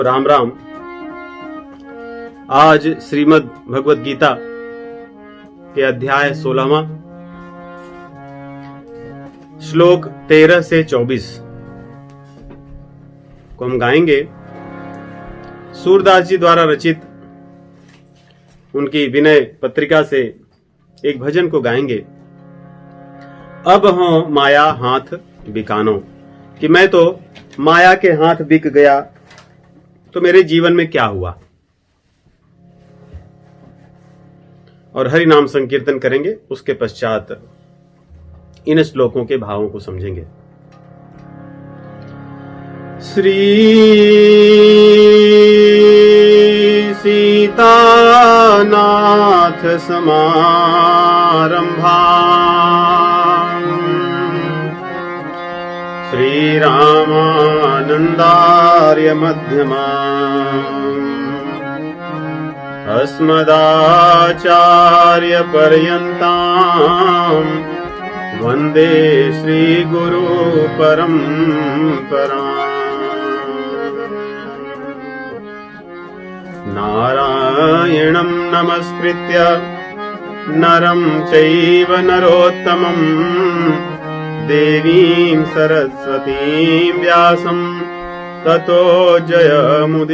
राम राम। आज श्रीमद् भगवत गीता के अध्याय 16वां श्लोक 13 से 24 को हम गाएंगे। सूरदास जी द्वारा रचित उनकी विनय पत्रिका से एक भजन को गाएंगे। अब हो माया हाथ बिकानो, कि मैं तो माया के हाथ बिक गया तो मेरे जीवन में क्या हुआ। और हरि नाम संकीर्तन करेंगे। उसके पश्चात इन श्लोकों के भावों को समझेंगे। श्री सीतानाथ समारंभा श्री रामानंदार्य मध्यमा अस्मदाचार्य पर्यन्तां वन्दे श्री गुरु परंपरा। नारायणं नमस्कृत्य नरं चैव नरोत्तमं देवीं सरस्वतीं व्यासं ततो जयमुदीरयेत्।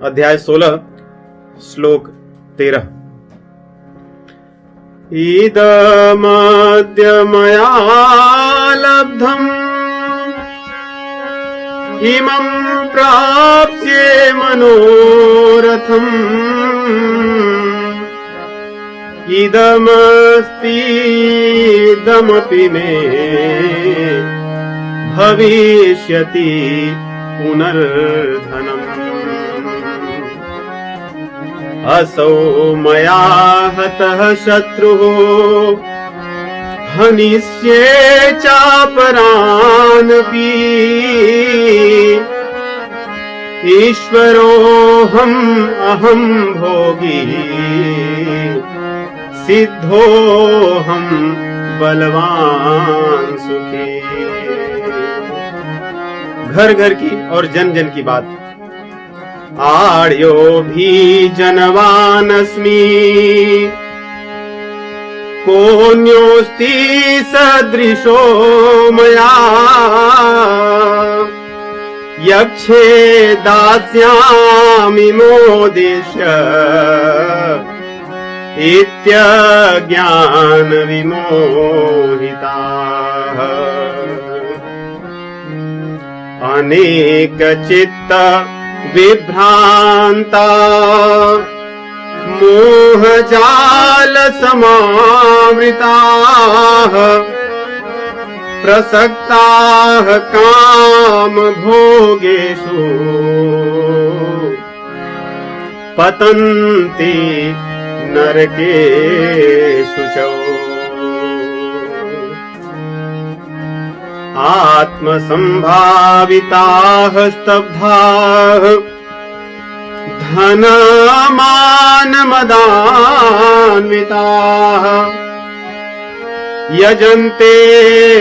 अध्याय 16 श्लोक 13। इदमद्य मया लब्धम् इमं प्राप्स्ये मनोरथम् इदमस्तीदमपि मे भविष्यति पुनर्धनम्। असौ मया हतः शत्रुः हनिष्ये चापरानपि ईश्वरोऽहम् अहम् भोगी सिद्धोऽहम् बलवान सुखी। घर घर की और जन जन की बात। आड्यो भी जनवानस्मि कोऽन्योऽस्ति सदृशो मया यक्षे दास्यामि मोदिष्य इत्यज्ञान विमोहिताः। अनेक चित्त विभ्रांता मोहजाल समावृताः प्रसक्ताः काम भोगेषु पतन्ति नरकेषु च। आत्मसंभाविताः स्तब्धाः धनमानमदान्विताः यजन्ते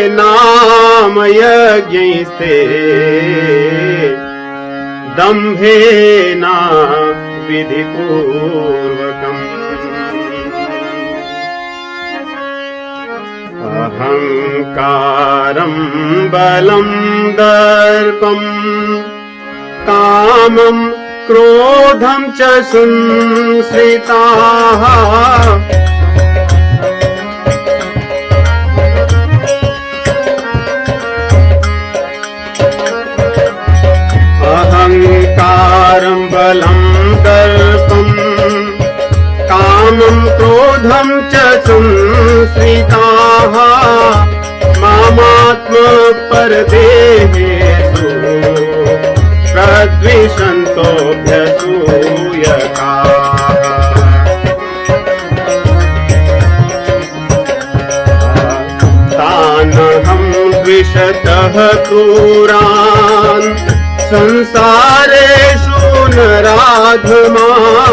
नाम यज्ञैस्ते दम्भेना विधिपूर्वकम्। अहंकारं बलं दर्पं कामं क्रोधं च संश्रिताः अहंकारं बलं दर्पं कामं क्रोधं च संश्रिताः मामात्मपरदेहेषु प्रद्विषन्तोऽभ्यसूयकाः। तानहं द्विषतः क्रूरान् संसारेषु नराधमान्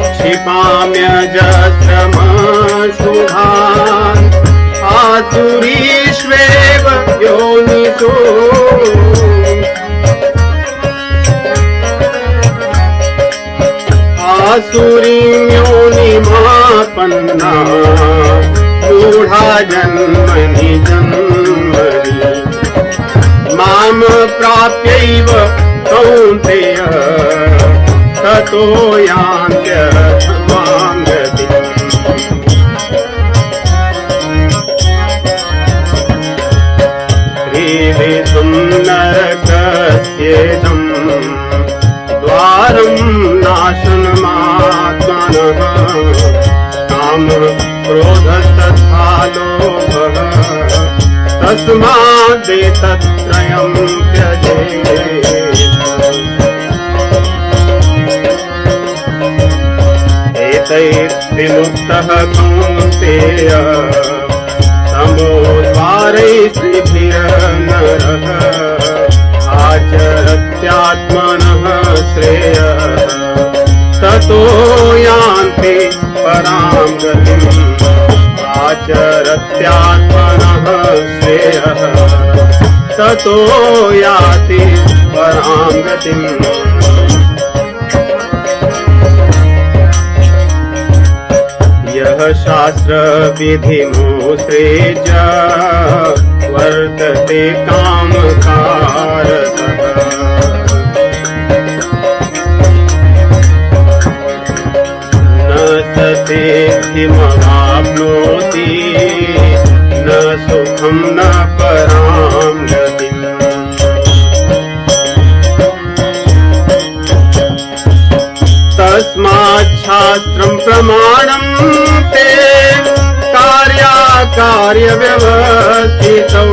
क्षिपाम्यजस्रमशुभान् आसुरीष्वेव योनिषु आसुरीं योनिमापन्ना मूढा जन्मनि जन्मनि माम प्राप्यैव कौन्तेय ततो यान्त्यथमां गतिम् त्रिविधं नरकस्येदम् द्वारं नाशनमात्मनः काम क्रोधस्तथा लोभः तस्मादेतत्त्रयं त्यजेत् एतैर्विमुक्तः कौन्तेय तमोद्वारैस्त्रिभिर्नरः आचरत्यात्मनः श्रेयः ततो यान्ति परां गतिम् आचरत्यात्मनः श्रेयः ततो याति परां गतिम् यः शास्त्रविधिमुत्सृज्य वर्तते कामकारतः न स सिद्धिमवाप्नोति न सुखं न परां गतिम् तस्माच्छास्त्रं प्रमाणं ते कार्याकार्यव्यवस्थितौ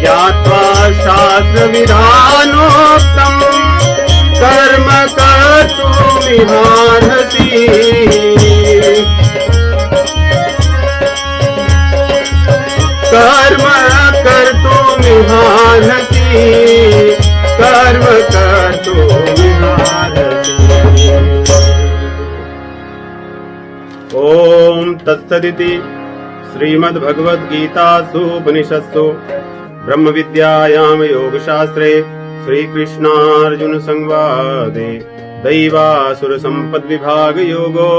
ज्ञात्वा शास्त्रविधानोक्तं कर्म कर्तुमिहार्हसि कर्म कर्तुमिहार्हसि कर्म कर्तुमिहार्हसि। ओम तत्सदिति श्रीमद्भगवद्गीतासु उपनिषत्सु ब्रह्म विद्यायां योगशास्त्रे श्रीकृष्णार्जुन संवादे दैवासुर संपद विभाग योगो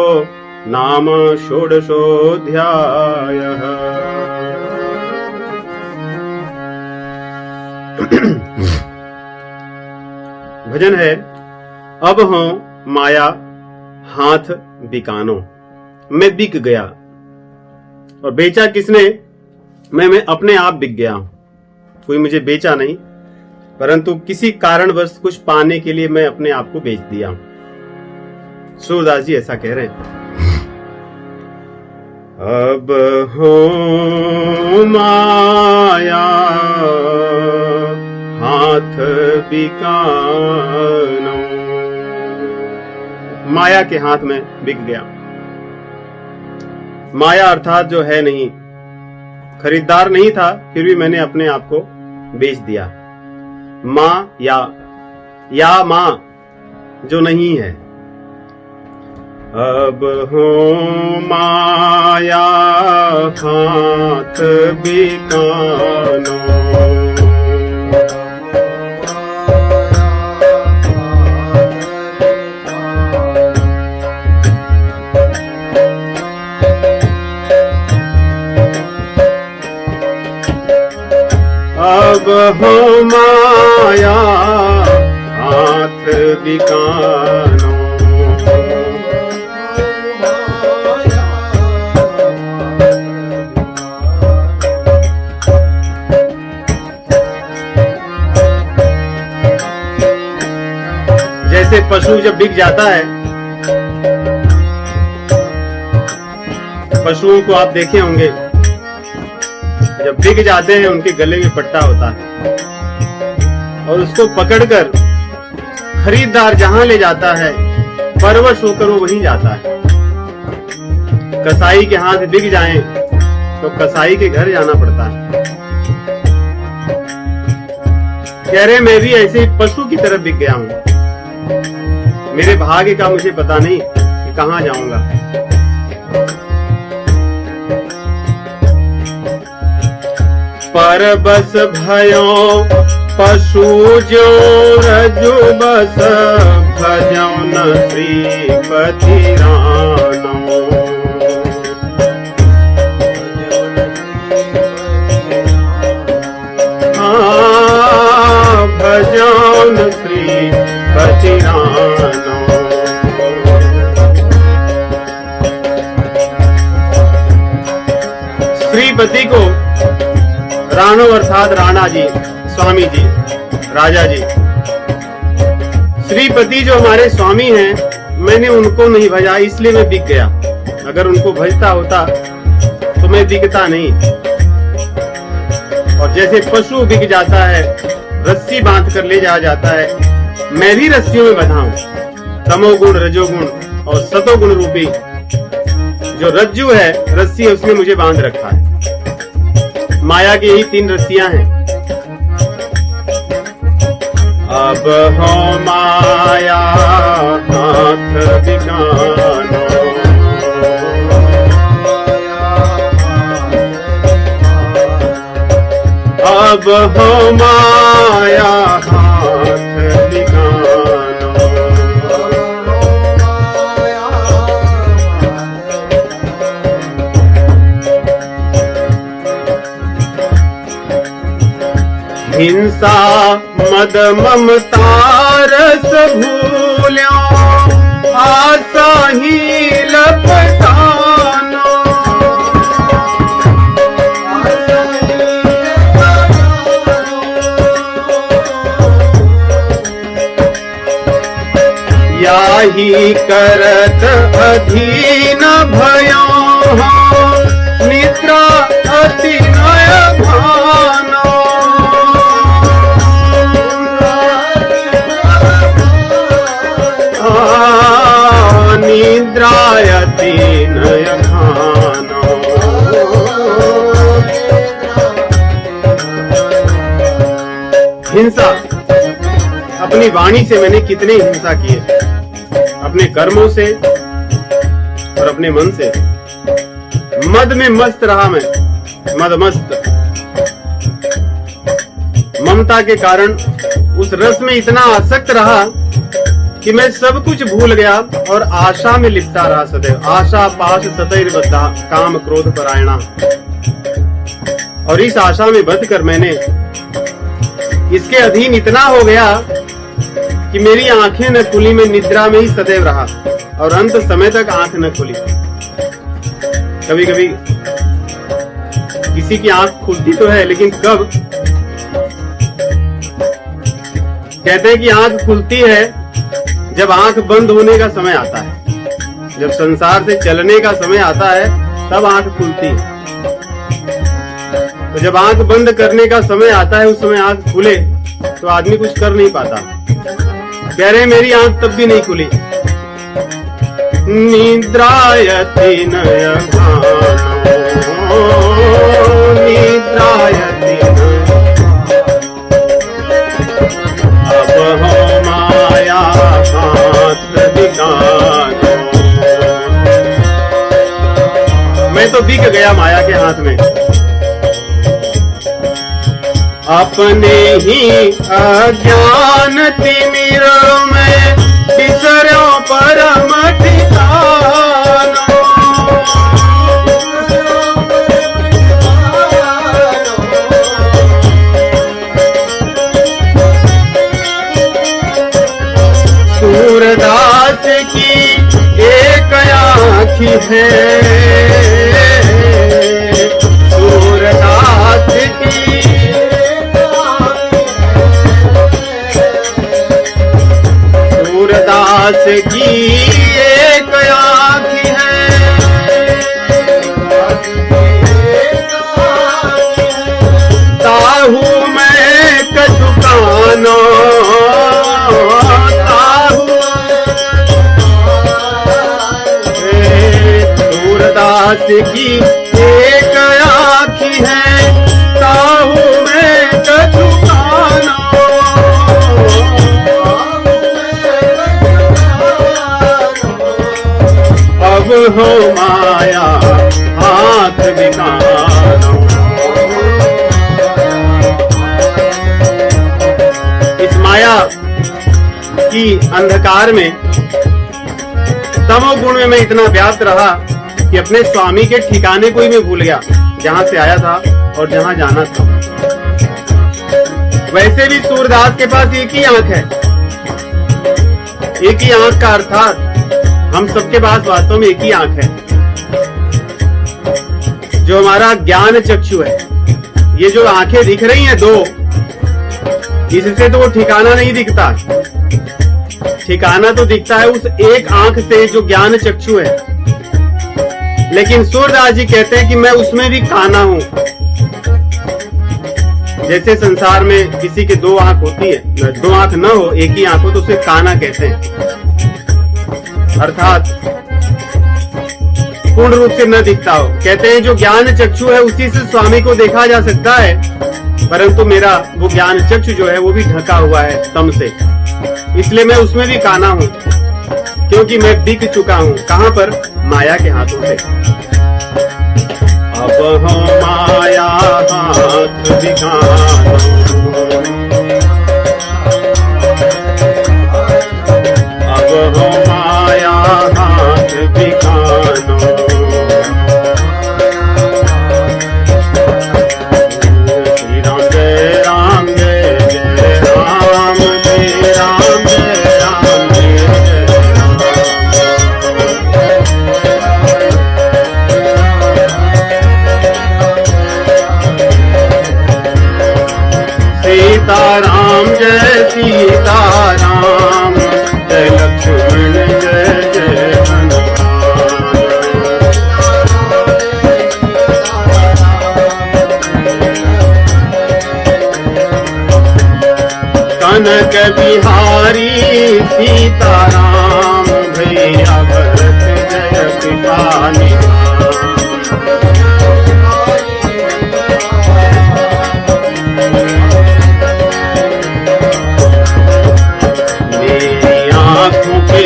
नाम षोडशोऽध्यायः। भजन है अब हो माया हाथ बिकानो। मैं बिक गया और बेचा किसने? मैं अपने आप बिक गया। कोई मुझे बेचा नहीं, परंतु किसी कारणवश कुछ पाने के लिए मैं अपने आप को बेच दिया। सूरदास जी ऐसा कह रहे हैं। अब हो माया हाथ बिकानो। माया के हाथ में बिक गया। माया अर्थात जो है नहीं, खरीदार नहीं था, फिर भी मैंने अपने आप को बेच दिया। माँ या माँ जो नहीं है। अब हो माया हाथ बिकानो। अब हो माया हाथ बिकानो। जैसे पशु जब बिक जाता है, पशुओं को आप देखे होंगे, जब बिक जाते हैं उनके गले में पट्टा होता है और उसको पकड़कर खरीदार जहां ले जाता है, परवश होकर वो वहीं जाता है। कसाई के हाथ बिक जाएं तो कसाई के घर जाना पड़ता है। कह रहे मैं भी ऐसे पशु की तरफ बिक गया हूं। मेरे भाग्य का मुझे पता नहीं कि कहां जाऊंगा। पर बस भयो पशु जो रजु बस भजौ न श्रीपति रानो। भजौ न श्रीपति रानो। श्रीपति को राणो अर्थात राणा जी, स्वामी जी, राजा जी। श्रीपति जो हमारे स्वामी हैं, मैंने उनको नहीं भजा इसलिए मैं बिक गया। अगर उनको भजता होता तो मैं बिकता नहीं। और जैसे पशु बिक जाता है, रस्सी बांध कर ले जाया जाता है, मैं भी रस्सियों में बंधा हूं। तमोगुण, रजोगुण और सतोगुण रूपी जो रज्जु है, रस्सी है, उसने मुझे बांध रखा है। माया की यही 3 रस्सियां हैं। अब हो माया हाथ बिकानो, अब हो माया हाथ बिकानो। हिंसा मद ममता रस भूल्यो, आशा ही लपटानो। याही करत अधीन भयो, निद्रा अति नय भानो। निद्रायति नय भानो। हिंसा, अपनी वाणी से मैंने कितने हिंसा किए, अपने कर्मों से और अपने मन से। मद में मस्त रहा मैं, मदमस्त। ममता के कारण उस रस में इतना आसक्त रहा कि मैं सब कुछ भूल गया और आशा में लिपटा रहा सदैव। आशा पाश सतैर बद्धा, काम क्रोध परायणा। और इस आशा में बंध कर मैंने इसके अधीन इतना हो गया कि मेरी आंखें न खुली, मैं निद्रा में ही सदैव रहा और अंत समय तक आंख न खुली। कभी कभी किसी की आंख खुलती तो है, लेकिन कब? कहते हैं कि आंख खुलती है जब आंख बंद होने का समय आता है। जब संसार से चलने का समय आता है तब आंख खुलती है। तो जब आंख बंद करने का समय आता है, उस समय आंख खुले तो आदमी कुछ कर नहीं पाता। कह रहे मेरी आंख तब भी नहीं खुली। निद्रायति नय भानो, निद्रायति अब हो माया हाथ बिकानो। मैं तो बिक गया माया के हाथ में। अपने ही अज्ञान तिमिर में बिसरो परम ठिकानो। सूरदास की एक आँखी है, सूरदास की सूरदास की एक आँखी है। ताहू मैं कछुकानो, सूरदास की एक आँखी है, ताहू मैं कछुकानो। अब हो माया हाथ बिकानो। इसी अंधकार में, तमोगुण में मैं इतना व्याप्त रहा कि अपने स्वामी के ठिकाने को ही मैं भूल गया, जहां से आया था और जहां जाना था। वैसे भी सूरदास के पास एक ही आंख है, एक ही आंख का अर्थात हम सबके पास वास्तव में एक ही आंख है, जो हमारा ज्ञान चक्षु है। ये जो आंखें दिख रही हैं दो, इससे तो वो ठिकाना नहीं दिखता, ठिकाना तो दिखता है उस एक आंख से जो ज्ञान चक्षु है। लेकिन सूरदास जी कहते हैं कि मैं उसमें भी काना हूं। जैसे संसार में किसी के दो आंख होती है, दो आंख न हो एक ही आंख हो तो उसे काना कहते हैं, अर्थात पूर्ण रूप से न दिखता हो। कहते हैं जो ज्ञान चक्षु है उसी से स्वामी को देखा जा सकता है, परंतु मेरा वो ज्ञान चक्षु जो है वो भी ढका हुआ है तम से, इसलिए मैं उसमें भी काना हूं, क्योंकि मैं बिक चुका हूं। कहां पर? माया के हाथों से। अब हो माया हाथ बिकानो, अब हो माया हाथ बिकानो, सीताराम जय सीताराम, जय लक्ष्मण जय जय हनुमान, कनक बिहारी सीताराम, भैया भरत जय पिता निधान,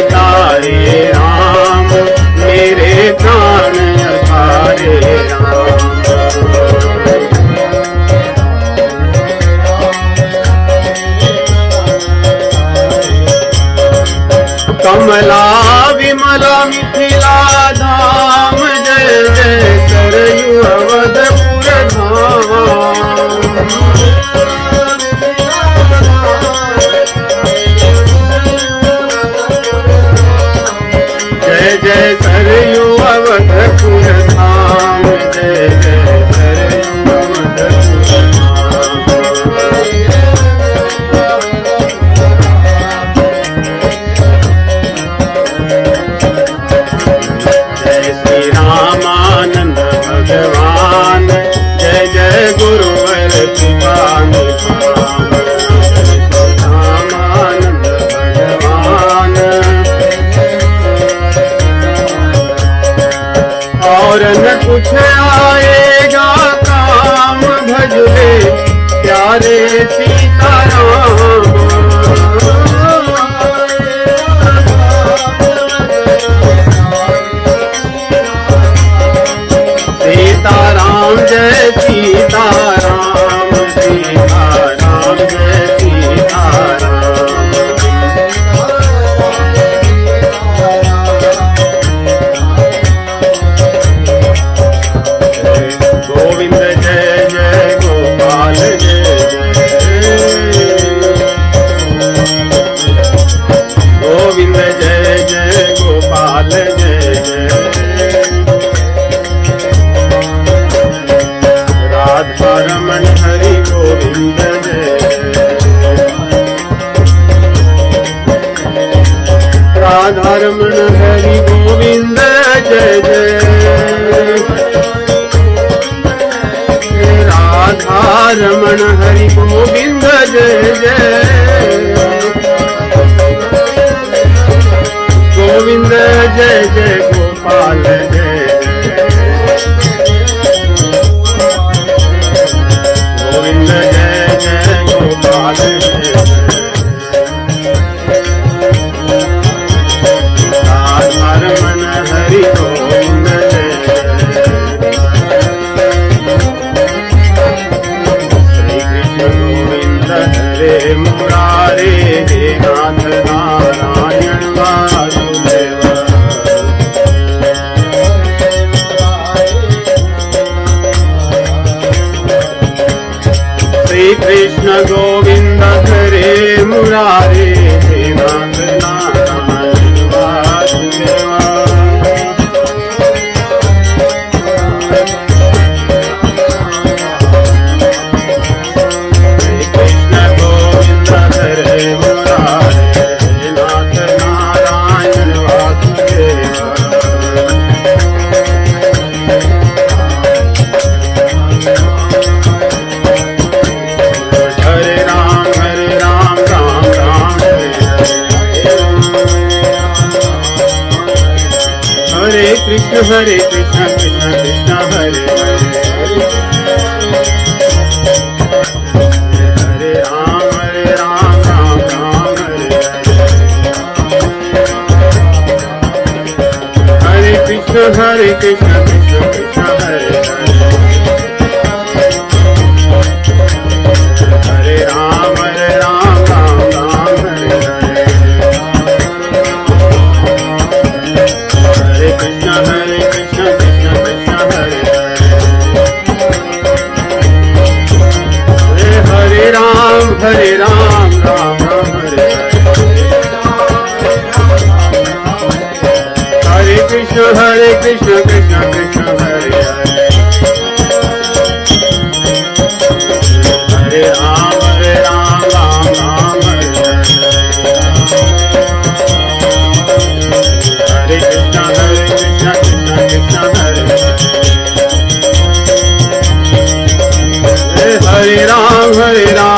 तारे राम, मेरे प्राण तारे राम, कमला विमला मिथिला धाम, जय जय सरयू अवधपुर धाम, जय जय सरयू अवधपुर धाम, जय जय सरयू अवधपुर धाम। जय श्री रामानंद भगवान, जय जय गुरुवर कृपा निधान, जय श्री रामानंद भगवान, और न कुछ आएगा काम, भजले प्यारे सीताराम, सीताराम जय सीताराम, सीताराम जय सीताराम, गोविंद जय जय गोपाल जय जय, गोविंद जय जय गोपाल जय जय, राधा रमण हरि गोविंद जय जय, राधा रमण हरि गोविंद जय जय, राधा रमण हरि गोविंद जय जय, गोविंद जय जय गोपाल जय जय, गोविंद जय जय गोपाल जय जय, राधा रमण हरि गोविंद जय जय, गोविंद हरे मुरारे हे नाथ नाथ। कृष्ण गोविंद हरे मुरारे हे नाथ नारायण वासुदेवा। कृष्ण गोविंद हरे मुरारे हे नाथ नारायण वासुदेवा। हरे राम राम राम हरे कृष्ण कृष्ण कृष्ण हरे हरे। हरे राम राम हरे हरे। हरे कृष्ण कृष्ण कृष्ण हरे हरे। हरे राम राम हरे हरे। हरे कृष्ण कृष्ण कृष्ण हरे हरे। हरे राम राम हरे हरे। हरे कृष्ण कृष्ण कृष्ण हरे हरे। हरे राम राम हरे हरे। हरे कृष्ण कृष्ण कृष्ण हरे हरे। हरे राम